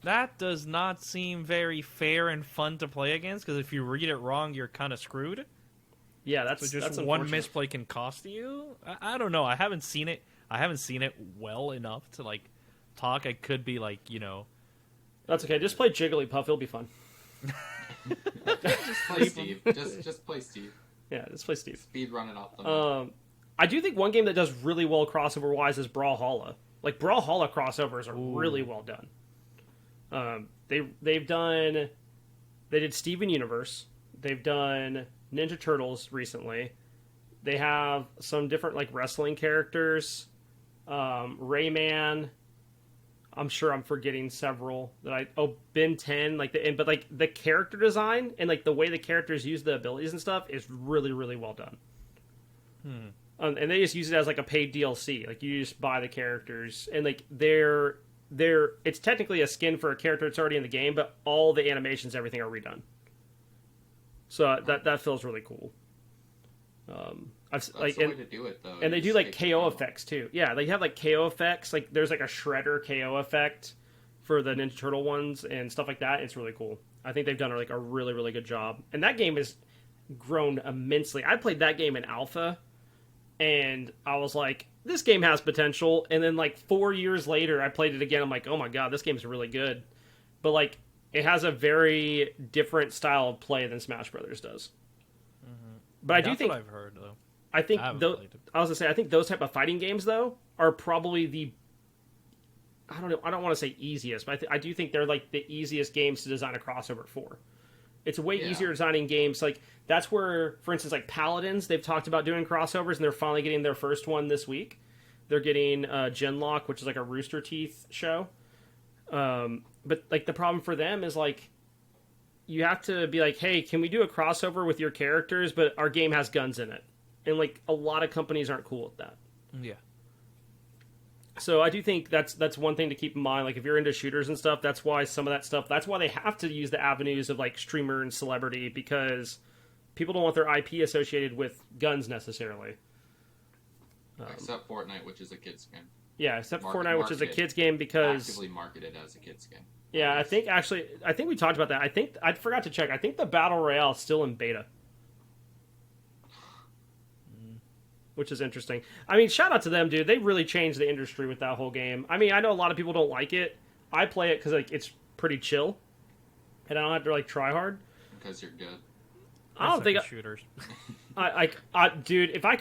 that does not seem very fair and fun to play against, because if you read it wrong, you're kind of screwed.
Yeah, that's
So just
that's
one
unfortunate.
misplay can cost you. I don't know. I haven't seen it. I haven't seen it well enough to like talk. I could be like,
That's okay. Just play Jigglypuff. It'll be fun.
Just play Steve. Just play Steve.
Yeah, just play Steve.
Speed running off the map.
I do think one game that does really well crossover wise is Brawlhalla. Like Brawlhalla crossovers are really well done. They did Steven Universe. They've done Ninja Turtles recently. They have some different like wrestling characters. Rayman. I'm sure I'm forgetting several Ben 10 but like the character design and like the way the characters use the abilities and stuff is really really well done. And they just use it as like a paid DLC. Like you just buy the characters, and like they're it's technically a skin for a character that's already in the game, but all the animations, everything are redone. So that feels really cool.
That's the way to do it, though.
And they
You
do
just
like
take
KO
the-
effects too. Yeah, they have like KO effects. Like there's like a Shredder KO effect for the Ninja Turtle ones and stuff like that. It's really cool. I think they've done like a really really good job. And that game has grown immensely. I played that game in alpha, and I was like, this game has potential. And then like 4 years later, I played it again. I'm like, oh my god, this game's really good. But like, it has a very different style of play than Smash Brothers does. But I do
That's
think
what I've heard though.
I think
I haven't
those.
played it.
I was gonna say I think those type of fighting games though are probably the. I don't know. I don't want to say easiest, but I do think they're like the easiest games to design a crossover for, It's way
Yeah.
easier designing games. Like, that's where, for instance, like Paladins, they've talked about doing crossovers, and they're finally getting their first one this week. They're getting Genlock, which is like a Rooster Teeth show. But like the problem for them is like you have to be like, hey, can we do a crossover with your characters, but our game has guns in it? And like a lot of companies aren't cool with that.
Yeah.
So I do think that's one thing to keep in mind. Like if you're into shooters and stuff, that's why some of that stuff. That's why they have to use the avenues of like streamer and celebrity, because people don't want their IP associated with guns necessarily.
Except Fortnite, which is a kid's game.
Yeah, except for Fortnite, which is a kids game, because
Actively marketed as a kids game.
yeah, I think we talked about that. I forgot to check. I think the Battle Royale is still in beta, which is interesting. I mean, shout out to them, dude. They really changed the industry with that whole game. I mean, I know a lot of people don't like it. I play it because like it's pretty chill, and I don't have to like try hard.
Because you're good.
I don't think
shooters.
Dude, if I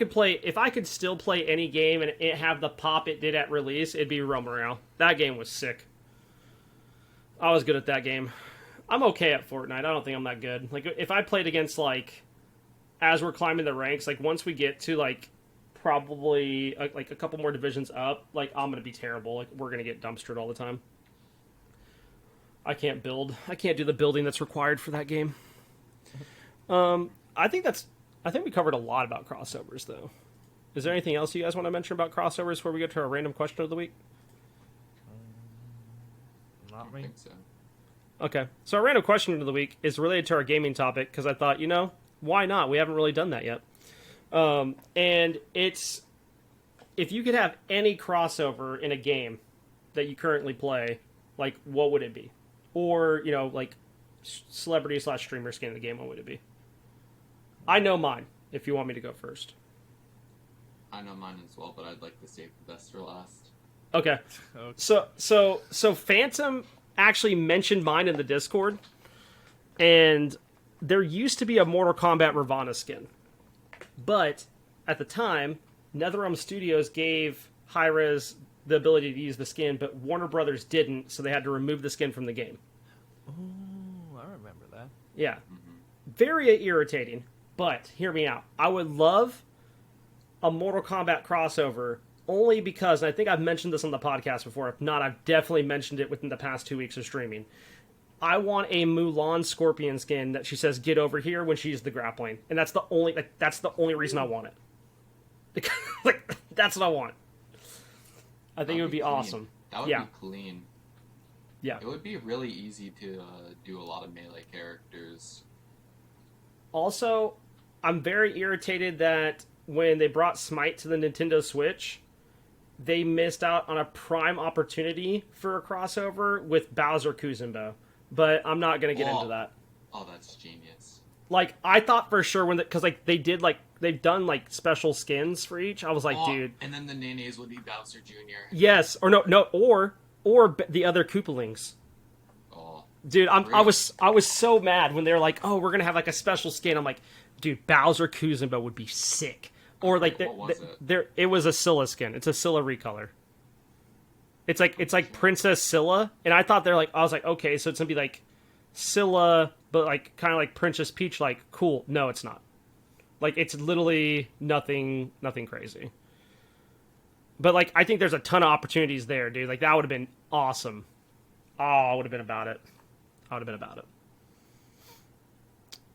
could still play any game and it have the pop it did at release, it'd be Realm Royale. That game was sick. I was good at that game. I'm okay at Fortnite. I don't think I'm that good. Like if I played against like, as we're climbing the ranks, like once we get to like probably like a couple more divisions up, like I'm gonna be terrible. Like we're gonna get dumpstered all the time. I can't build. I can't do the building that's required for that game. I think we covered a lot about crossovers, though. Is there anything else you guys want to mention about crossovers before we get to our random question of the week?
Not
I
me.
think so.
Okay, so our random question of the week is related to our gaming topic, because I thought, why not? We haven't really done that yet. And it's, if you could have any crossover in a game that you currently play, like, what would it be? Or, like, celebrity/streamer skin in the game, what would it be? I know mine, if you want me to go first.
I know mine as well, but I'd like to save the best for last.
Okay. So Phantom actually mentioned mine in the Discord, and there used to be a Mortal Kombat Ravana skin. But at the time, NetherRealm Studios gave Hi-Rez the ability to use the skin, but Warner Brothers didn't, so they had to remove the skin from the game.
Oh, I remember that.
Yeah. Very irritating, but hear me out. I would love a Mortal Kombat crossover only because, and I think I've mentioned this on the podcast before. If not, I've definitely mentioned it within the past 2 weeks of streaming. I want a Mulan Scorpion skin that she says "get over here" when she's the grappling, and that's the only reason I want it. Like that's what I want. I think it would be
clean.
awesome.
That would
Yeah.
be clean.
Yeah.
It would be really easy to do a lot of melee characters.
Also, I'm very irritated that when they brought Smite to the Nintendo Switch, they missed out on a prime opportunity for a crossover with Bowser Kuzenbo. But I'm not going to get into that.
Oh, that's genius.
Like, I thought for sure because like they've done like special skins for each. I was like, dude.
And then the Nenes would be Bowser Jr.
Yes, or no, or the other Koopalings.
Oh,
Dude,
really?
I was so mad when they were like, "Oh, we're gonna have like a special skin." I'm like, "Dude, Bowser Kuzenbo would be sick." Or like,
what was
it was a Scylla skin. It's a Scylla recolor. It's like Princess Scylla, and I thought I was like, okay, so it's gonna be like Scylla, but like kind of like Princess Peach. Like, cool. No, it's not. Like, it's literally nothing crazy. But like, I think there's a ton of opportunities there, dude. Like, that would have been awesome. Oh, I would have been about it.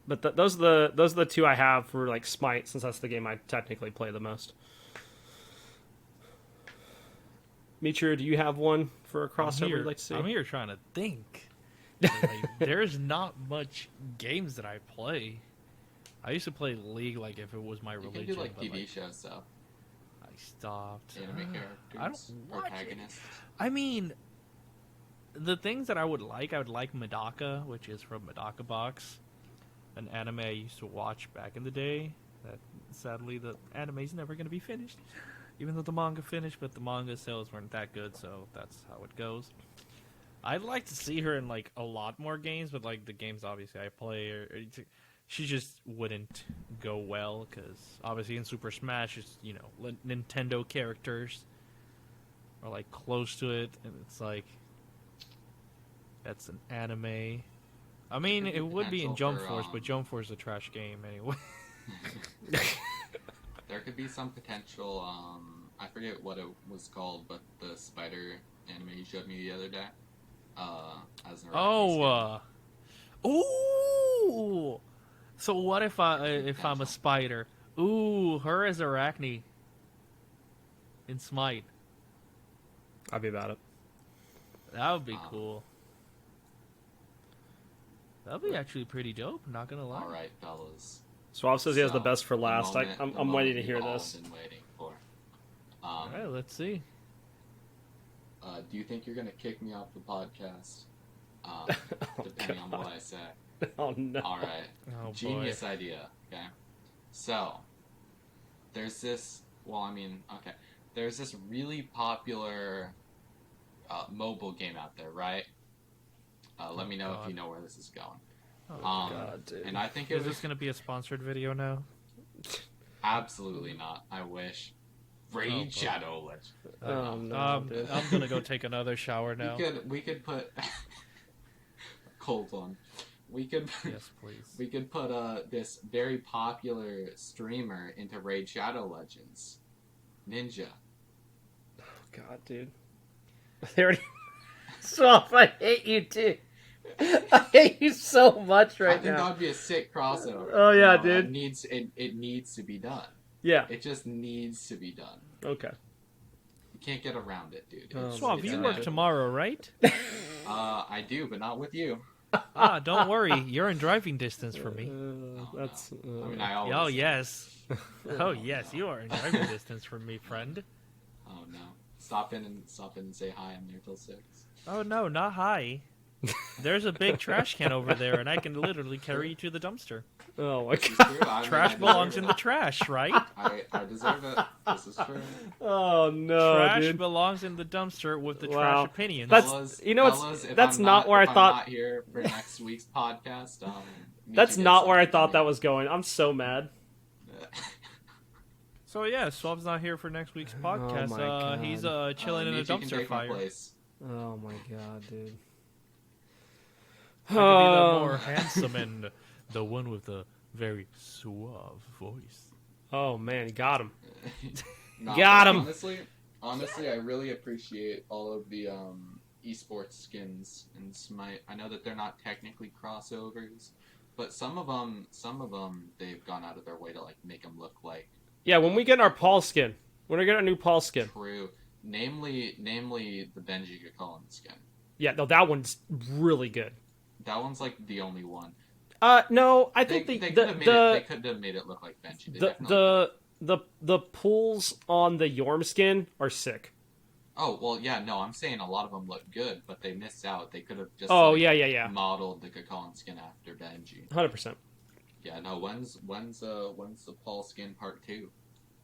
But those are the two I have for like Smite, since that's the game I technically play the most. Michiru, do you have one for a crossover you'd like to see?
I'm here trying to think. Like, there's not much games that I play. I used to play League like if it was my
You
religion.
can do like
but,
TV show stuff.
I stopped.
Anime characters.
I don't watch
protagonists.
I mean, the things that I would like Medaka, which is from Medaka Box, an anime I used to watch back in the day. That sadly the anime's never going to be finished, even though the manga finished. But the manga sales weren't that good, so that's how it goes. I'd like to see her in like a lot more games, but like the games obviously I play, she just wouldn't go well because obviously in Super Smash, it's Nintendo characters are like close to it, and it's like that's an anime. I mean, it would be in
potential
Jump
for,
Force, but Jump Force is a trash game anyway.
There could be some potential. I forget what it was called, but the spider anime you showed me the other day. As an
Ooh. So what if I'm a spider? Ooh, her as Arachne in Smite.
I'd be about it.
That would be cool. That'd be actually pretty dope. Not gonna lie.
All right, fellas.
Suave says he has the
So,
best for
the
last.
moment- the
I'm
moment
waiting to
we've
hear
all
this.
been waiting for.
All right, let's see.
Do you think you're gonna kick me off the podcast? Depending on what I say.
Oh no!
All right.
Oh,
Genius
boy.
idea. Okay. So there's this. Well, I mean, okay. There's this really popular mobile game out there, right? Let me know if you know where this is going.
Oh,
God, dude.
And I think it
Is
was
this gonna be a sponsored video now?
absolutely not. I wish. Raid
boy.
Shadow Legends.
Oh no, dude.
I'm gonna go take another shower now.
We could put cold one. We could
Yes, please.
we could put this very popular streamer into Raid Shadow Legends, Ninja.
God, dude. They already... Suave, I hate you too. I hate you so much
I
right
think that
now.
would be a sick crossover.
Oh, yeah,
It
dude.
needs to be done.
Yeah.
It just needs to be done.
Okay.
You can't get around it, dude.
Oh,
Suave,
it's
you
an
work
edit.
tomorrow, right?
I do, but not with you.
Don't worry. You're in driving distance for me.
That's.
I mean, I always.
Oh, yes. Oh, yes, you are in driving distance from me, friend.
Oh no! Stop in and say hi. I'm there till 6.
Oh, no, not high. There's a big trash can over there, and I can literally carry you to the dumpster.
Oh my
This is
god.
true. I mean,
Trash
I
belongs
deserve
in
it.
the trash, right?
I deserve it. This is true.
Oh no,
Trash
dude.
belongs in the dumpster with the
Wow.
trash opinions.
That's-
Fellas,
you know, it's-
fellas, if
that's
I'm
not where I
if I'm
thought-
not here for next week's podcast.
That's not where I thought that was going. I'm so mad.
So yeah, Suave's not here for next week's podcast.
my God.
He's chilling in a dumpster fire.
Oh my god, dude.
I could be the more handsome and the one with the very suave voice.
Oh man, got him.
Nah,
Got
but
him.
Honestly, I really appreciate all of the esports skins in Smite. I know that they're not technically crossovers, but some of them, they've gone out of their way to like make them look like
Yeah, when we get our Paul skin, when we get our new Paul skin.
true. Namely the Benji Cullen skin.
Yeah, no, that one's really good.
That one's like the only one.
No, I
They
think
could have made it look like Benji. They definitely
the pulls on the Yorm skin are sick.
Oh, well, yeah, no, I'm saying a lot of them look good, but they missed out. They could have just
Yeah.
modeled the Cullen skin after Benji.
100%.
Yeah, no, when's the Paul skin part 2?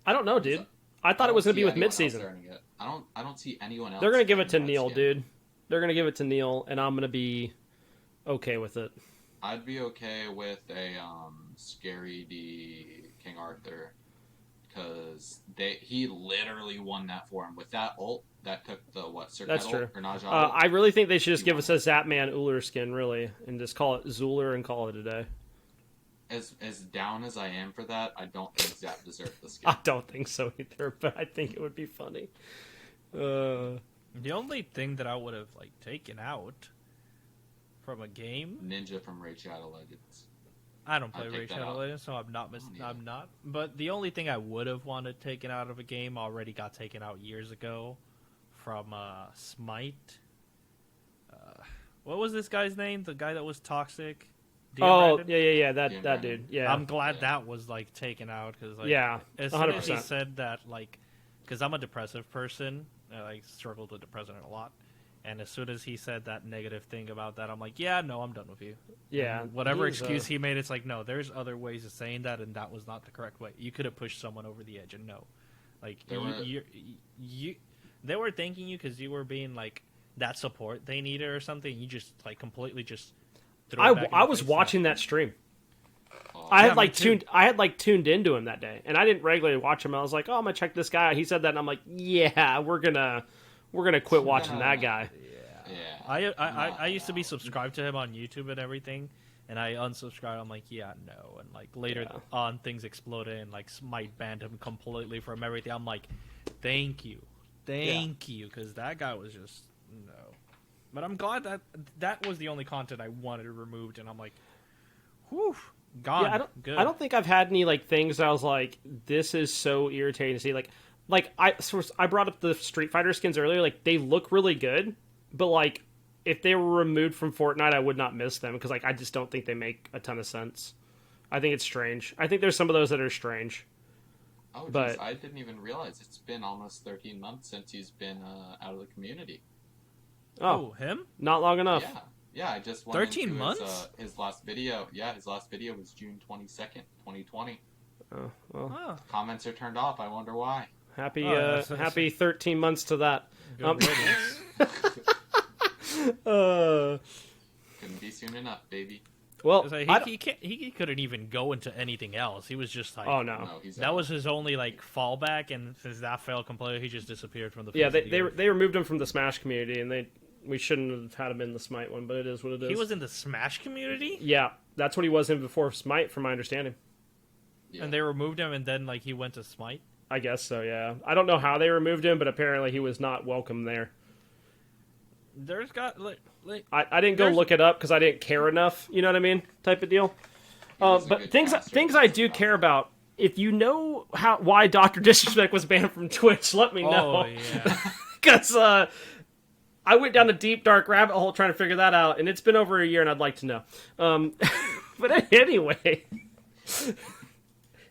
I don't know, dude. I thought it was going to be with mid-season.
I don't see anyone else.
They're going to give it to
earning that
Neil,
skin.
dude. They're going to give it to Neil, and I'm going to be okay with it.
I'd be okay with a Scary D King Arthur, because he literally won that for him with that ult that took the Circuit
That's
ult,
true.
or Naja ult.
I really think they should just give us a Zapman Uller skin, really, and just call it Zuler and call it a day.
As down as I am for that, I don't think Zap deserved the skin.
I don't think so either, but I think it would be funny.
The only thing that I would have like taken out from a game,
Ninja from Raid Shadow Legends.
I don't play
I'll take
Raid
that
Shadow
out.
Legends, so I'm not. I'm not. But the only thing I would have wanted taken out of a game already got taken out years ago from Smite. What was this guy's name? The guy that was toxic.
Oh,
Brandon?
yeah, that
Brandon.
dude. Yeah.
I'm glad that was like taken out because like
Yeah,
as soon as he
100%.
said that, like, because I'm a depressive person, I struggle with depression a lot, and as soon as he said that negative thing about that, I'm like, yeah, no, I'm done with you.
Yeah.
And whatever
he's,
excuse he made, it's like, no, there's other ways of saying that, and that was not the correct way. You could have pushed someone over the edge, and no, like they were thanking you because you were being like that support they needed or something. You just like completely just. threw it back in
I
their
was
face.
watching that stream.
Oh,
I
Yeah,
had
me
like
too.
tuned into him that day, and I didn't regularly watch him. I was like, oh, I'm gonna check this guy out. He said that, and I'm like, yeah, we're gonna quit watching that guy.
Yeah.
I used to be subscribed to him on YouTube and everything, and I unsubscribed. I'm like, yeah, no. And like later on, things exploded, and like Smite banned him completely from everything. I'm like, thank you, because that guy was just no. But I'm glad that was the only content I wanted removed, and I'm like, whew, gone.
Yeah, I don't think I've had any like things that I was like, this is so irritating to see. Like I brought up the Street Fighter skins earlier. Like they look really good, but like if they were removed from Fortnite, I would not miss them because like I just don't think they make a ton of sense. I think it's strange. I think there's some of those that are strange.
Oh, geez,
but
I didn't even realize it's been almost 13 months since he's been out of the community.
Oh, him?
Not long enough.
Yeah. I just went
13
into
months.
His last video. Yeah, his last video was June 22nd, 2020.
Oh, well.
Comments are turned off. I wonder why.
Happy 13 months to that.
Couldn't be soon enough, baby.
Well,
he couldn't even go into anything else. He was just like,
oh no,
that was his only like fallback, and since that failed completely, he just disappeared from the.
Yeah, they removed him from the Smash community, and we shouldn't have had him in the Smite one, but it is what it is.
He was in the Smash community.
Yeah, that's what he was in before Smite, from my understanding.
Yeah.
And they removed him, and then like he went to Smite.
I guess so. Yeah, I don't know how they removed him, but apparently he was not welcome there.
There's got
I didn't go look it up because I didn't care enough. You know what I mean? Type of deal. But things I do care about. If you know why Dr. Disrespect was banned from Twitch, let me know.
Oh yeah.
Because I went down a deep dark rabbit hole trying to figure that out, and it's been over a year, and I'd like to know. But anyway,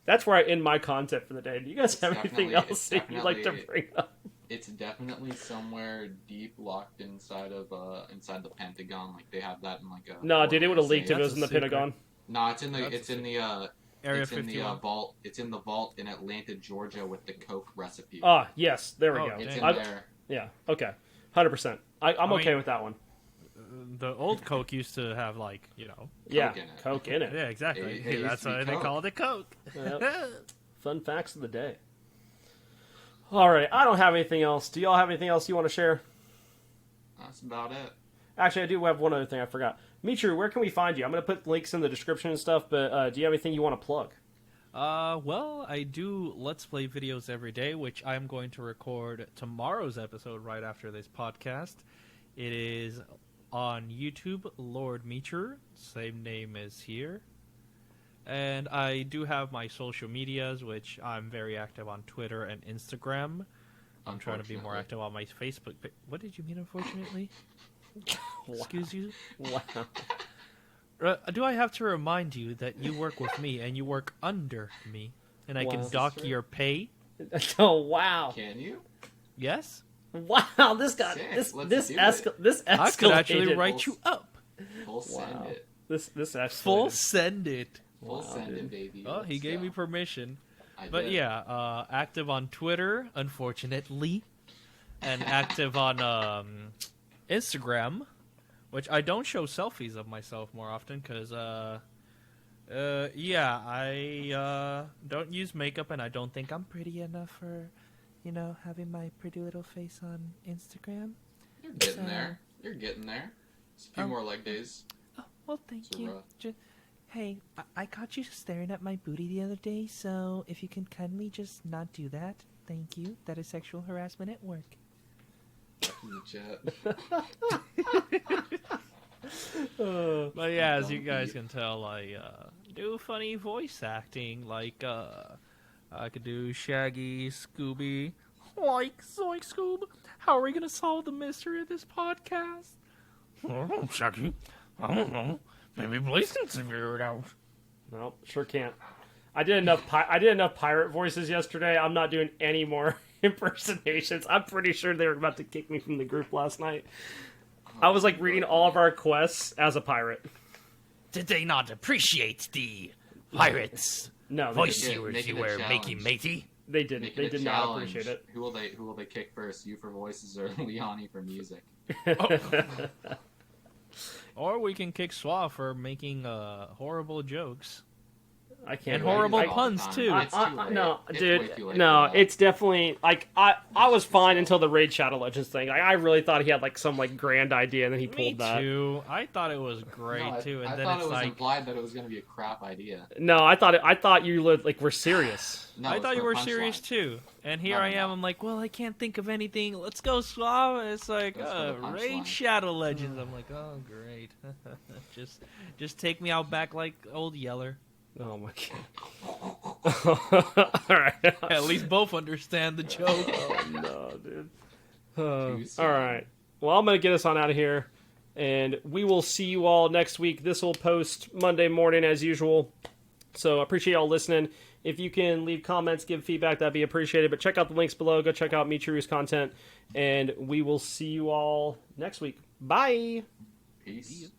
that's where I end my content for the day. Do you guys have anything else that you'd like to bring up?
It's definitely somewhere deep locked inside of the Pentagon. Like they have that in like a.
No, dude, it would have leaked if it was in the Pentagon.
No, it's in the
Area
it's
51.
in the vault. It's in the vault in Atlanta, Georgia, with the Coke recipe.
Ah, yes, there we go.
It's in there.
Yeah. Okay. 100%. I'm okay with that one.
The old Coke used to have like
Coke in it.
Yeah, exactly.
It
That's why they called it Coke.
Yep. Fun facts of the day. All right, I don't have anything else. Do y'all have anything else you want to share?
That's about it.
Actually, I do have one other thing I forgot. Michiru, where can we find you? I'm going to put links in the description and stuff, but do you have anything you want to plug?
Well, I do Let's Play videos every day, which I'm going to record tomorrow's episode right after this podcast. It is on YouTube, LordMichiru, same name as here. And I do have my social medias, which I'm very active on Twitter and Instagram. I'm trying to be more active on my Facebook. What did you mean, unfortunately? Excuse you?
Wow.
Do I have to remind you that you work with me and you work under me, and I can dock your pay?
Oh wow!
Can you?
Yes.
Wow! This got this escalated.
I could actually write you up.
Full send it.
This escalated.
Full send it.
Full send it, baby.
Oh, he gave me permission.
But
yeah, active on Twitter, unfortunately, and active on Instagram, which I don't show selfies of myself more often because, yeah, I don't use makeup and I don't think I'm pretty enough for, having my pretty little face on Instagram.
You're getting there. You're getting there. It's a few more leg days.
Oh, well, thank you. Hey, I caught you staring at my booty the other day, so if you can kindly just not do that, thank you. That is sexual harassment at work.
In the chat.
But yeah, as you guys can tell, I do funny voice acting, like I could do Shaggy, Scooby, like Zoink Scoob. How are we gonna solve the mystery of this podcast? I don't know, Shaggy. I don't know. Maybe Blaise can figure it out.
No, sure can't. I did enough pirate voices yesterday. I'm not doing any more impersonations. I'm pretty sure they were about to kick me from the group last night. I was like reading all of our quests as a pirate.
Did they not appreciate the pirates' voice you were making, matey?
They didn't. They did not appreciate it.
Who will they kick first? You for voices or Leonie for music?
Or we can kick Suave for making horrible jokes.
I can't.
And horrible
I use it all the
puns,
time.
too.
It's too late.
No,
It's
dude,
way too late
no,
for that.
it's definitely like I was fine until the Raid Shadow Legends thing. Like, I really thought he had like some like grand idea, and then he
Me
pulled that.
too. I thought it was great
No,
too, and
I
then
thought
it's
it was
like
implied that it was going to be a crap idea.
No, I thought you like were serious.
No,
I
it's
thought you
for
were
punchline.
serious too. And here
No,
I am.
no.
I'm like, well, I can't think of anything. Let's go Suave. It's like,
That's for the
Raid
punchline.
Shadow Legends. I'm like, oh great. just take me out back like old Yeller.
Oh my god! All right.
At least both understand the joke.
Oh no, dude.
Too soon.
All right. Well, I'm gonna get us on out of here, and we will see you all next week. This will post Monday morning as usual. So I appreciate y'all listening. If you can leave comments, give feedback, that'd be appreciated. But check out the links below. Go check out Michiru's content, and we will see you all next week. Bye.
Peace.